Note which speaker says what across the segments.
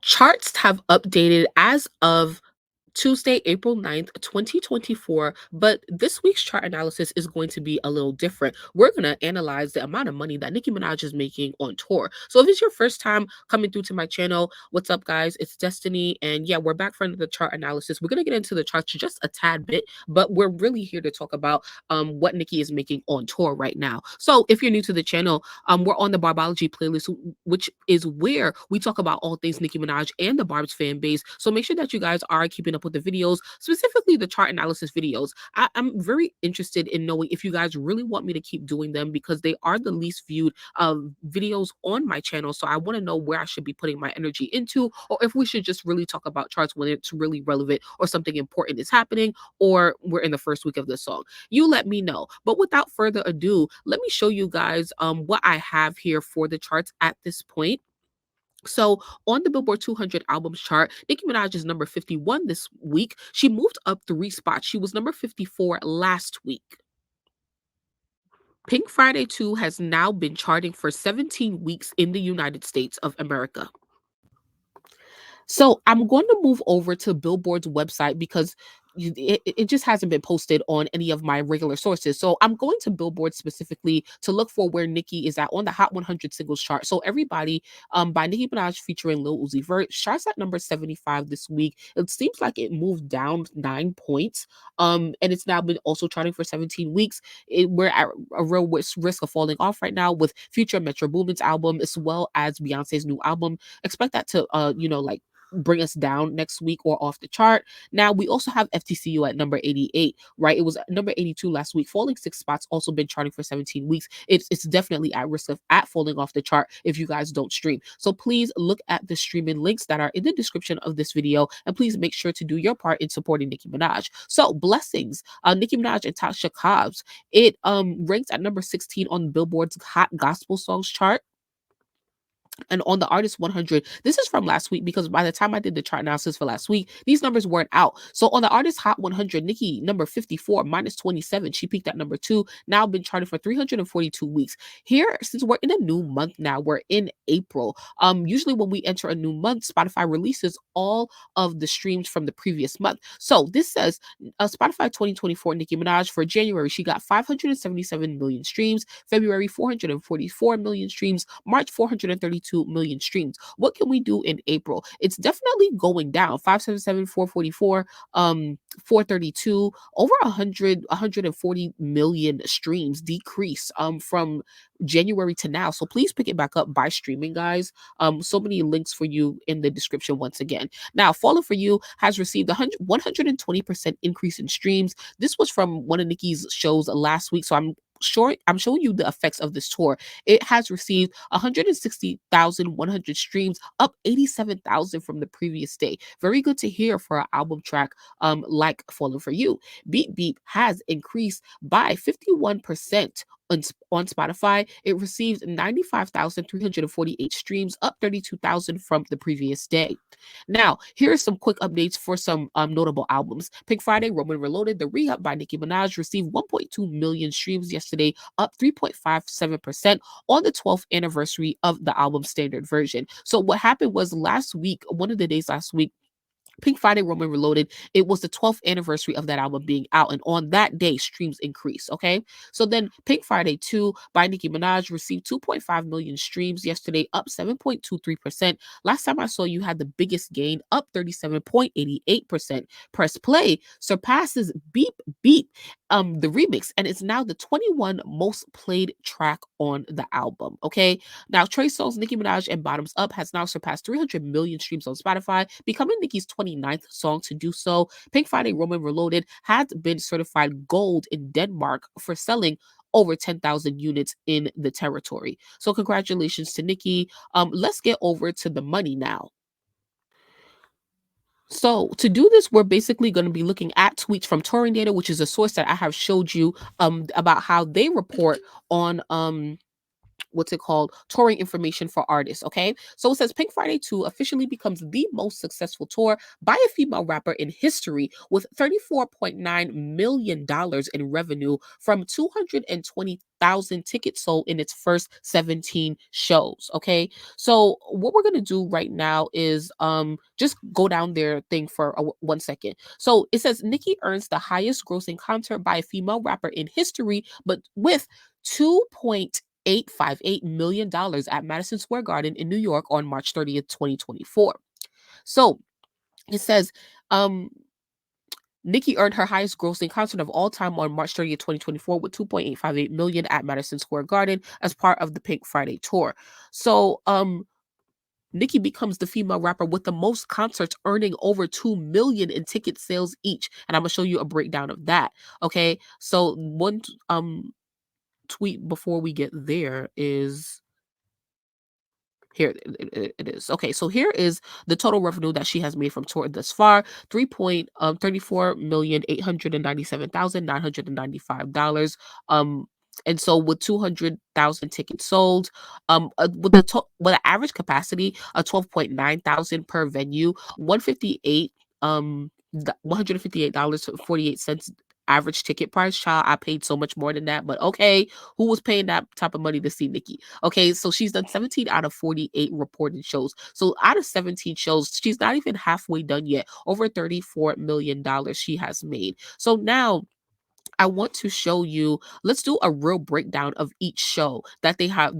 Speaker 1: Charts have updated as of Tuesday, April 9th, 2024. But this week's chart analysis is going to be a little different. We're going to analyze the amount of money that Nicki Minaj is making on tour. So if it's your first time coming through to my channel, what's up, guys? It's Destiny. And yeah, we're back for another chart analysis. We're going to get into the charts just a tad bit, but we're really here to talk about what Nicki is making on tour right now. So if you're new to the channel, we're on the bArBoLoGiE playlist, which is where we talk about all things Nicki Minaj and the Barbz fan base. So make sure that you guys are keeping up with the videos, specifically the chart analysis videos. I'm very interested in knowing if you guys really want me to keep doing them because they are the least viewed videos on my channel. So I want to know where I should be putting my energy into, or if we should just really talk about charts when it's really relevant or something important is happening, or we're in the first week of the song. You let me know. But without further ado, let me show you guys what I have here for the charts at this point. So on the Billboard 200 albums chart, Nicki Minaj is number 51 this week. She moved up 3 spots. She was number 54 last week. Pink Friday 2 has now been charting for 17 weeks in the United States of America. So I'm going to move over to Billboard's website because it just hasn't been posted on any of my regular sources. So I'm going to Billboard specifically to look for where Nicki is at on the Hot 100 singles chart. So Everybody by Nicki Minaj featuring Lil Uzi Vert charts at number 75 this week. It seems like it moved down 9 points. And it's now been also charting for 17 weeks. We're at a real risk of falling off right now with future Metro Boomin's album as well as Beyonce's new album. Expect that to like bring us down next week or off the chart. Now we also have FTCU at number 88, right? It was number 82 last week, falling 6 spots, also been charting for 17 weeks. It's definitely at risk of falling off the chart if you guys don't stream. So please look at the streaming links that are in the description of this video, and please make sure to do your part in supporting Nicki Minaj. So Blessings, Nicki Minaj and Tasha Cobbs, it ranks at number 16 on Billboard's Hot Gospel Songs chart. And on the Artist 100, this is from last week because by the time I did the chart analysis for last week, these numbers weren't out. So on the Artist Hot 100, Nicki, number 54, minus 27. She peaked at number 2, now been charted for 342 weeks. Here, since we're in a new month now, we're in April. Usually when we enter a new month, Spotify releases all of the streams from the previous month. So this says Spotify 2024 Nicki Minaj for January, she got 577 million streams. February, 444 million streams. March, 432 million streams. What can we do in April? It's definitely going down. 577, 444, 432, over 140 million streams decrease from January to now. So please pick it back up by streaming, guys. So many links for you in the description once again. Now, Falling for You has received 120% increase in streams. This was from one of Nicki's shows last week, so I'm showing you the effects of this tour. It has received 160,100 streams, up 87,000 from the previous day. Very good to hear for an album track like Falling for You. Beep Beep has increased by 51% on Spotify. It received 95,348 streams, up 32,000 from the previous day. Now, here are some quick updates for some notable albums. Pink Friday, Roman Reloaded, The Re-Up by Nicki Minaj received 1.2 million streams yesterday, up 3.57% on the 12th anniversary of the album's standard version. So what happened was last week, one of the days last week, Pink Friday, Roman Reloaded, it was the 12th anniversary of that album being out. And on that day, streams increased, okay? So then Pink Friday 2 by Nicki Minaj received 2.5 million streams yesterday, up 7.23%. Last time I saw you had the biggest gain, up 37.88%. Press Play surpasses Beep Beep, the remix, and it's now the 21 most played track on the album, okay? Now, Trey Songz, Nicki Minaj, and Bottoms Up has now surpassed 300 million streams on Spotify, becoming Nicki's 29th song to do so. Pink Friday, Roman Reloaded has been certified gold in Denmark for selling over 10,000 units in the territory. So congratulations to Nicki. Let's get over to the money now. So to do this, we're basically going to be looking at tweets from Touring Data, which is a source that I have showed you about how they report on what's it called, touring information for artists. Okay, so it says Pink Friday 2 officially becomes the most successful tour by a female rapper in history, with $34.9 million in revenue from 220,000 tickets sold in its first 17 shows. Okay, so what we're gonna do right now is just go down their thing for 1 second. So it says Nicki earns the highest grossing concert by a female rapper in history, but with 2.858 million at Madison Square Garden in New York on March 30th, 2024. So it says Nicki earned her highest grossing concert of all time on March 30th, 2024 with 2.858 million at Madison Square Garden as part of the Pink Friday tour. So Nicki becomes the female rapper with the most concerts, earning over 2 million in ticket sales each. And I'm gonna show you a breakdown of that. Okay. So one tweet before we get there is here it is. Okay, so here is the total revenue that she has made from tour thus far: 3.34,897,995 dollars. And so with 200,000 tickets sold, with an average capacity of 12.9 thousand per venue, 158 $158.48 average ticket price. Child, I paid so much more than that, but okay, who was paying that type of money to see Nicki? Okay, so she's done 17 out of 48 reported shows. So out of 17 shows, she's not even halfway done yet. Over $34 million she has made. So now I want to show you, let's do a real breakdown of each show that they have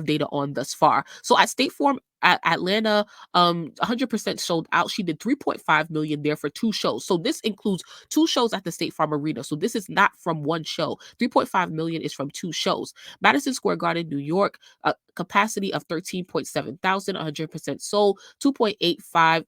Speaker 1: data on thus far. So at State Farm at Atlanta, 100% sold out. She did 3.5 million there for 2 shows. So this includes 2 shows at the State Farm Arena. So this is not from one show. 3.5 million is from 2 shows. Madison Square Garden, New York, capacity of 13.7 thousand, 100% sold. 2.85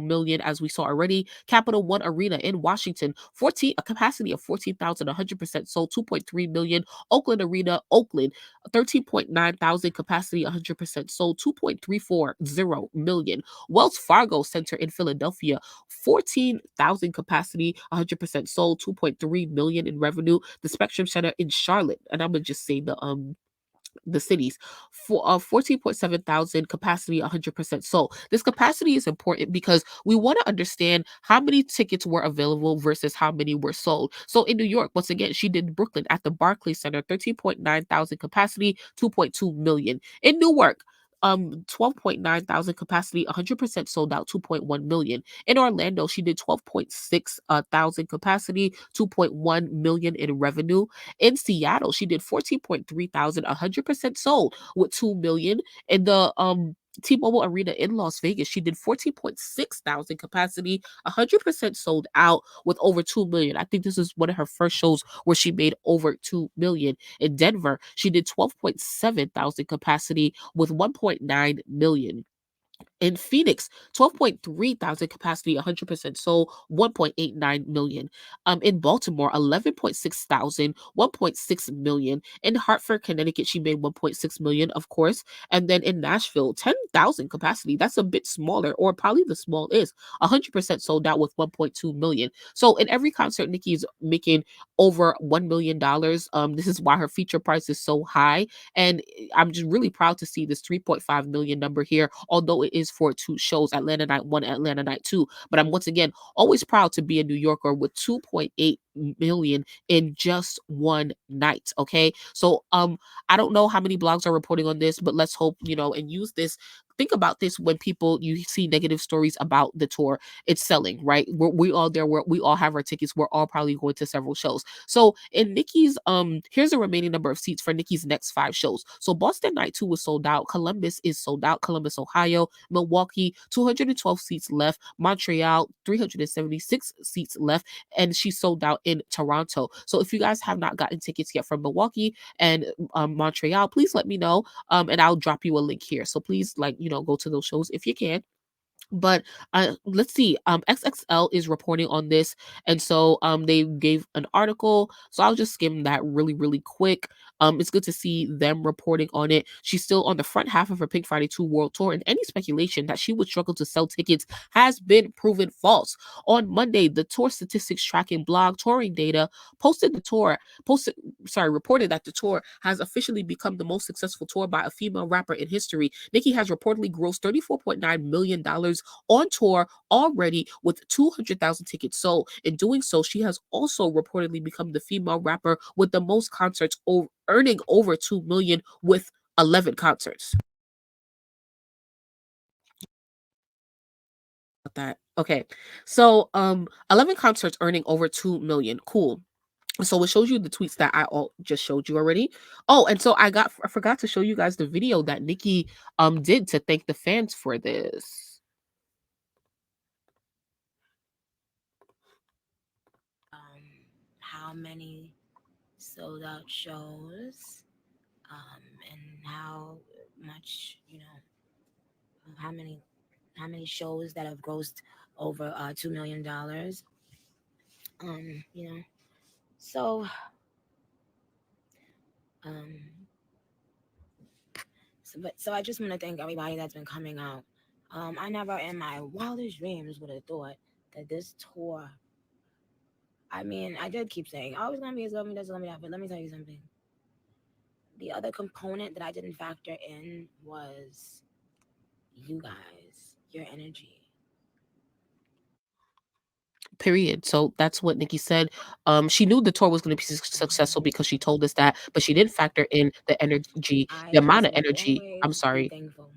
Speaker 1: million, as we saw already. Capital One Arena in Washington, a capacity of 14,000, 100% sold. 2.3 million. Oakland Arena, Oakland, 13.9 thousand, capacity 100% sold. 2.340 million. Wells Fargo Center in Philadelphia, 14,000 capacity, 100% sold. 2.3 million in revenue. The Spectrum Center in Charlotte, and I'm gonna just say the cities, for 14.7 thousand, capacity 100% sold. This capacity is important because we want to understand how many tickets were available versus how many were sold. So in New York, once again, she did Brooklyn at the Barclays Center, 13.9 thousand capacity, 2.2 million. In Newark, 12.9 thousand capacity, 100% sold out, 2.1 million. In Orlando, she did 12.6 thousand capacity, 2.1 million in revenue. In Seattle, she did 14.3 thousand, 100% sold with 2 million. In the T-Mobile Arena in Las Vegas, she did 14.6 thousand capacity, 100% sold out with over 2 million. I think this is one of her first shows where she made over 2 million. In Denver, she did 12.7 thousand capacity with 1.9 million. In Phoenix, 12.3 thousand capacity, 100% sold, 1.89 million. In Baltimore, 11.6 thousand, 1.6 million. In Hartford, Connecticut, she made 1.6 million, of course. And then in Nashville, 10,000 capacity. That's a bit smaller, or probably the smallest. 100% sold out with 1.2 million. So in every concert, Nicki's making over $1 million. This is why her feature price is so high. And I'm just really proud to see this 3.5 million number here, although it is for 2 shows, Atlanta Night 1, Atlanta Night 2. But I'm once again always proud to be a New Yorker with 2.8 million in just one night. Okay. So I don't know how many blogs are reporting on this, but let's hope, and use this. Think about this when you see negative stories about the tour. It's selling, right? We all there. We all have our tickets. We're all probably going to several shows. So in Nicki's, here's the remaining number of seats for Nicki's next 5 shows. So Boston Night 2 was sold out. Columbus is sold out. Columbus, Ohio. Milwaukee, 212 seats left. Montreal, 376 seats left. And she sold out in Toronto. So if you guys have not gotten tickets yet from Milwaukee and Montreal, please let me know. And I'll drop you a link here. So please, go to those shows if you can. But let's see. XXL is reporting on this, and so they gave an article. So I'll just skim that really, really quick. It's good to see them reporting on it. She's still on the front half of her Pink Friday 2 World Tour, and any speculation that she would struggle to sell tickets has been proven false. On Monday, the tour statistics tracking blog touring data posted reported that the tour has officially become the most successful tour by a female rapper in history. Nicki has reportedly grossed $34.9 million on tour already with 200,000 tickets sold. In doing so, she has also reportedly become the female rapper with the most concerts, earning over 2 million with 11 concerts. That okay. So 11 concerts earning over 2 million. Cool. So it shows you the tweets that I all just showed you already. Oh, and so I forgot to show you guys the video that Nicki did to thank the fans for this.
Speaker 2: How many sold out shows, and how much, how many shows that have grossed over $2 million. You know, so um, so I just want to thank everybody that's been coming out. I never in my wildest dreams would have thought that this tour. I mean, I did keep saying, "Oh, it's gonna be, it's gonna be this, it's gonna be that," but let me tell you something. The other component that I didn't factor in was you guys, your energy.
Speaker 1: Period. So that's what Nikki said. She knew the tour was going to be successful
Speaker 2: Mhm.
Speaker 1: because she told us that, but she didn't factor in the energy, the
Speaker 2: I
Speaker 1: amount
Speaker 2: just
Speaker 1: of
Speaker 2: will
Speaker 1: energy. I'm
Speaker 2: always be
Speaker 1: sorry,
Speaker 2: thankful.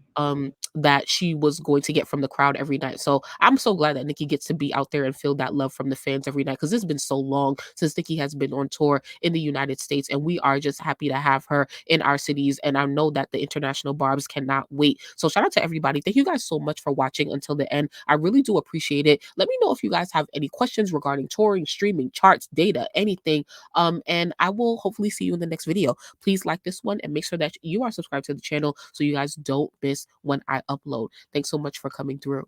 Speaker 1: that she was going to get from the crowd every night. So I'm so glad that Nikki gets to be out there and feel that love from the fans every night because it's been so long since Nikki has been on tour in the United States, and we are just happy to have her in our cities. And I know that the international Barbz cannot wait. So shout out to everybody. Thank you guys so much for watching until the end. I really do appreciate it. Let me know if you guys have any questions regarding touring, streaming, charts, data, anything. And I will hopefully see you in the next video. Please like this one and make sure that you are subscribed to the channel so you guys don't miss when I upload. Thanks so much for coming through.